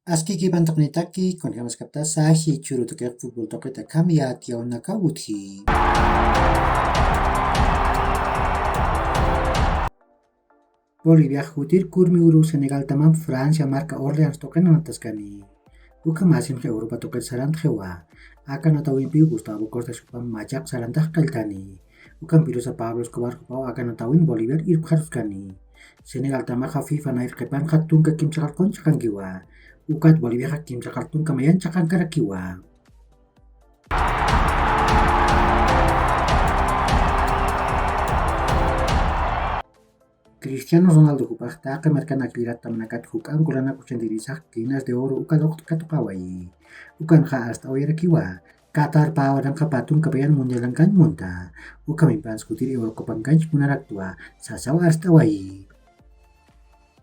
Aski kipan taki con gamas kapta sahi churu to kek football to keta kamia tiao nakawuthi. Bolivia jutir kurmi uru Senegal tamam Francia marca Orleans to ken antaskani. Uka masin ke Europa to ket saran kewa. Akan atau impi Gustavo Costa supam majak sarantah kaltani. Ukan pirusa Pablo Escobar kupau akan atauin Bolivia irkharuskani. Senegal tamah FIFA nair kepan khatun ke kim cakal kon cakan giwa. Ukat Bolivia hakim cakal tun kamayan cakan karakiwa. Cristiano Ronaldo kupakta markan aklirat tamanakat hukan kulana kucendiri ginas de oro uka lok katukawai. Ukan ka hasta oyer kiwa. Qatar pa wadang kapatun kapayan mundialan kan munta. Uka mimpan skutir Eurocopan ganch punarak tua. Sasawa hasta wai.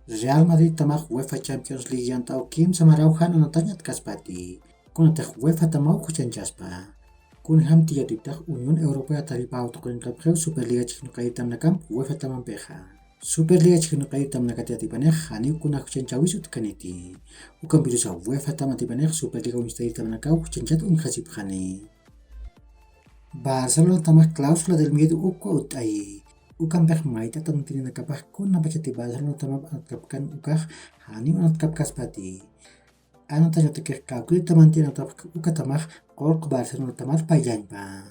Real Madrid tamah UEFA Champions League yang tau kim sama rauhan anatanyat kaspati. Kuna teh UEFA tamau kucen jaspa. Kun ham tiga titak Union Europea tari pau tokoin klub Superliga ciknu kaitam nakam UEFA tamam peha. Superliga ciknu kaitam nakati atipaneh hani kuna kucen cawisut kaniti. Ukan birusa UEFA tamam atipaneh Superliga unstay tam nakau kucen cat unkasip khani. Barcelona tamah klausula del miedo uko utai. Ukan peh maita tantini nakapah kun napacati Barcelona tamam atkapkan ukah hani unatkap kaspati. Ano tayo tikir kakul tamantin atau uka tamah kork Barcelona tamar payan pa.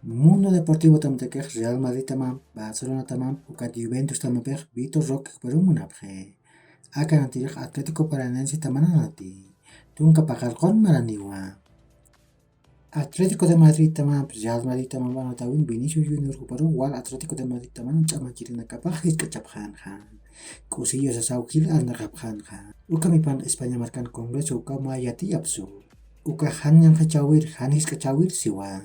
Mundo Deportivo tam tekeh Real Madrid tamam Barcelona tamam uka Juventus tamam peh Vitor Roque baru munaphe. Akan antirih Atletico Paranaense tamana nanti. Tungka pakal kon maraniwa. Atletico de Madrid tamam Real Madrid tamam anatawin Vinicius Junior baru wal Atletico de Madrid tamam cama kiri nakapah hit kecapkan kan. Kusillo sa saukil al nakapkan kan. Uka mipan Espanya markan kongres uka mayati absu. Uka han yang kacawir hanis kacawir siwa.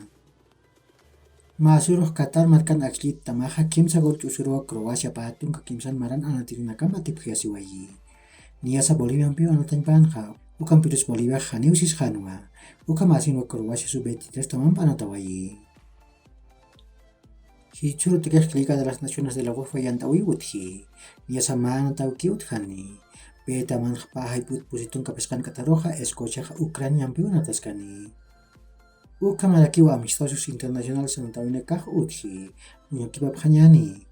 Masuruh Qatar markan akslit tamaha kim sagol cusuro Kroasia patung ke kimsan maran anatiri nakam atip siwayi. Niasa Bolivia pio anatan panha. Uka pirus Bolivia hani usis hanwa. Uka masin wa Kroasia sub-23 tamam panatawayi. Hichuru tikeh Liga de las Naciones de la UEFA yantawi uthi. Niasa mana tau kiut hani. Beta man pahay put pusitong kapeskan kataroja Escocia Ucrania pio nataskani. Uka malaki wa amistosos internacional sanatawin kah uthi. Unyakibab hanyani.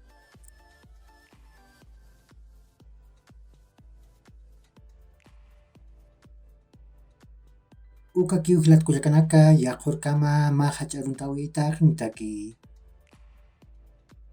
Uka kiu hilat kujakanaka yakur kama mahach aruntawi itak nitaki.